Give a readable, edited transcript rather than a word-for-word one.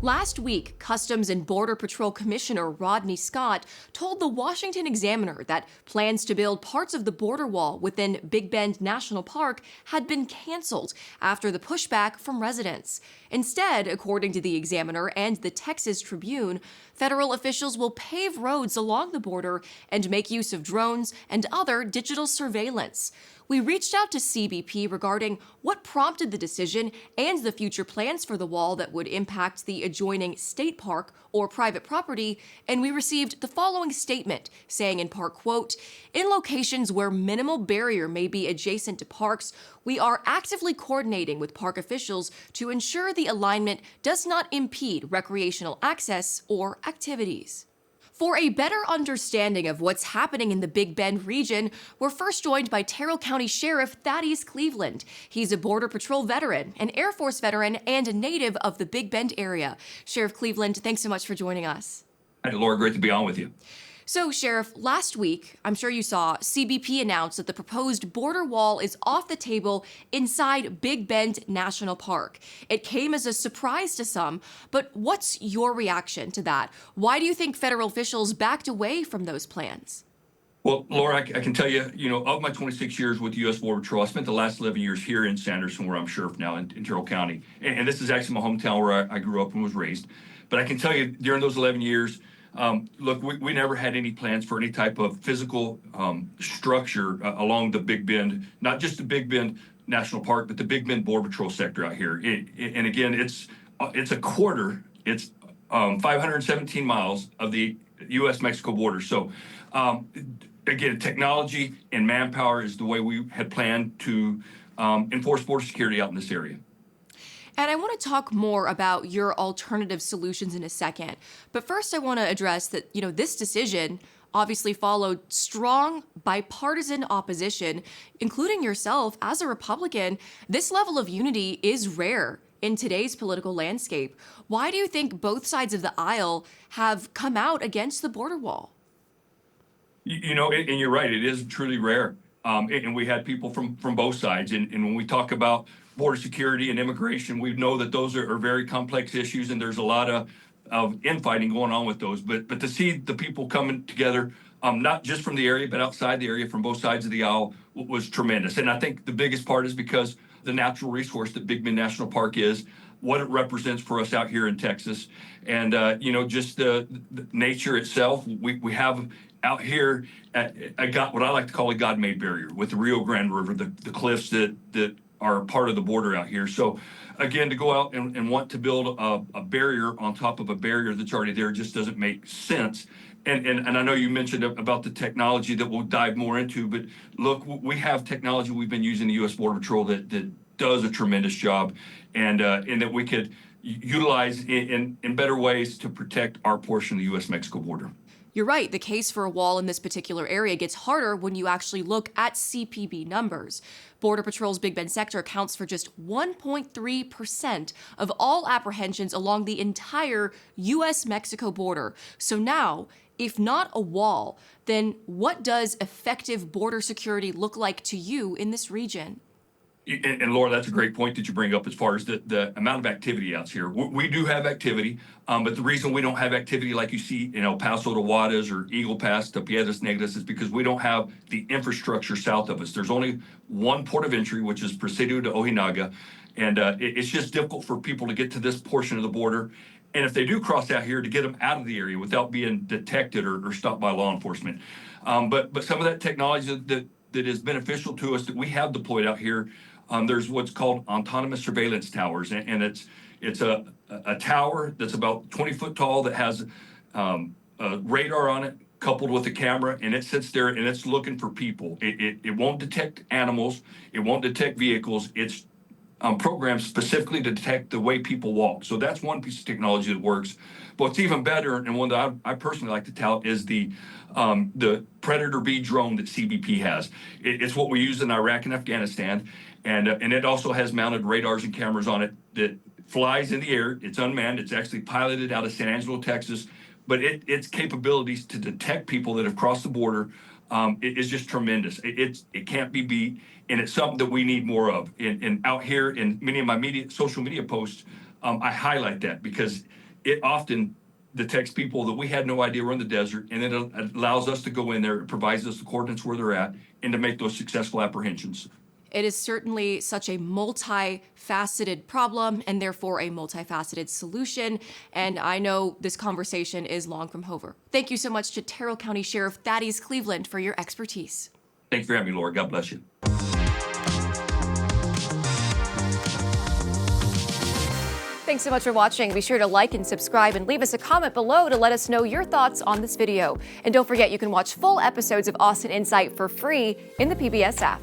Last week, Customs and Border Patrol Commissioner Rodney Scott told the Washington Examiner that plans to build parts of the border wall within Big Bend National Park had been canceled after the pushback from residents. Instead, according to the Examiner and the Texas Tribune, federal officials will pave roads along the border and make use of drones and other digital surveillance. We reached out to CBP regarding what prompted the decision and the future plans for the wall that would impact the adjoining state park or private property, and we received the following statement, saying in part, quote, "In locations where minimal barrier may be adjacent to parks, we are actively coordinating with park officials to ensure the alignment does not impede recreational access or activities." For a better understanding of what's happening in the Big Bend region, we're first joined by Terrell County Sheriff Thaddeus Cleveland. He's a Border Patrol veteran, an Air Force veteran, and a native of the Big Bend area. Sheriff Cleveland, thanks so much for joining us. Hey, Laura, great to be on with you. So, Sheriff, last week, I'm sure you saw, CBP announced that the proposed border wall is off the table inside Big Bend National Park. It came as a surprise to some, but what's your reaction to that? Why do you think federal officials backed away from those plans? Well, Laura, I can tell you, of my 26 years with the U.S. Border Patrol, I spent the last 11 years here in Sanderson, where I'm sheriff now in Terrell County. And this is actually my hometown where I grew up and was raised. But I can tell you, during those 11 years, look, we never had any plans for any type of physical structure along the Big Bend, not just the Big Bend National Park, but the Big Bend Border Patrol sector out here. And again, it's a quarter, it's 517 miles of the U.S.-Mexico border. So again, technology and manpower is the way we had planned to enforce border security out in this area. And I want to talk more about your alternative solutions in a second. But first, I want to address that, this decision obviously followed strong bipartisan opposition, including yourself as a Republican. This level of unity is rare in today's political landscape. Why do you think both sides of the aisle have come out against the border wall? And you're right, it is truly rare. And we had people from both sides. And when we talk about border security and immigration, we know that those are very complex issues, and there's a lot of infighting going on with those. But to see the people coming together, not just from the area, but outside the area, from both sides of the aisle, was tremendous. And I think the biggest part is because the natural resource that Big Bend National Park is, what it represents for us out here in Texas, and just the nature itself. We have out here what I like to call a God-made barrier with the Rio Grande River, the cliffs that are part of the border out here. So again, to go out and want to build a barrier on top of a barrier that's already there just doesn't make sense. And I know you mentioned about the technology that we'll dive more into, but look, we have technology we've been using the U.S. Border Patrol that does a tremendous job, and that we could utilize in better ways to protect our portion of the U.S.-Mexico border. You're right, the case for a wall in this particular area gets harder when you actually look at CPB numbers. Border Patrol's Big Bend sector accounts for just 1.3% of all apprehensions along the entire U.S.-Mexico border. So now, if not a wall, then what does effective border security look like to you in this region? And Laura, that's a great point that you bring up as far as the amount of activity out here. We do have activity, but the reason we don't have activity like you see in El Paso to Juarez or Eagle Pass to Piedras Negras is because we don't have the infrastructure south of us. There's only one port of entry, which is Presidio to Ojinaga, and it's just difficult for people to get to this portion of the border. And if they do cross out here, to get them out of the area without being detected or stopped by law enforcement. But some of that technology that is beneficial to us that we have deployed out here. There's what's called autonomous surveillance towers, and it's a tower that's about 20 foot tall that has a radar on it coupled with a camera, and it sits there and it's looking for people. It won't detect animals, it won't detect vehicles. It's programmed specifically to detect the way people walk. So that's one piece of technology that works. But what's even better, and one that I personally like to tout, is the Predator B drone that CBP has. It's what we use in Iraq and Afghanistan. And it also has mounted radars and cameras on it that flies in the air. It's unmanned. It's actually piloted out of San Angelo, Texas. But its capabilities to detect people that have crossed the border is just tremendous. It can't be beat, and it's something that we need more of. And out here in many of my social media posts, I highlight that because it often detects people that we had no idea were in the desert, and it allows us to go in there. It provides us the coordinates where they're at and to make those successful apprehensions. It is certainly such a multifaceted problem and therefore a multifaceted solution. And I know this conversation is long from over. Thank you so much to Terrell County Sheriff Thaddeus Cleveland for your expertise. Thanks for having me, Laura. God bless you. Thanks so much for watching. Be sure to like and subscribe and leave us a comment below to let us know your thoughts on this video. And don't forget, you can watch full episodes of Austin Insight for free in the PBS app.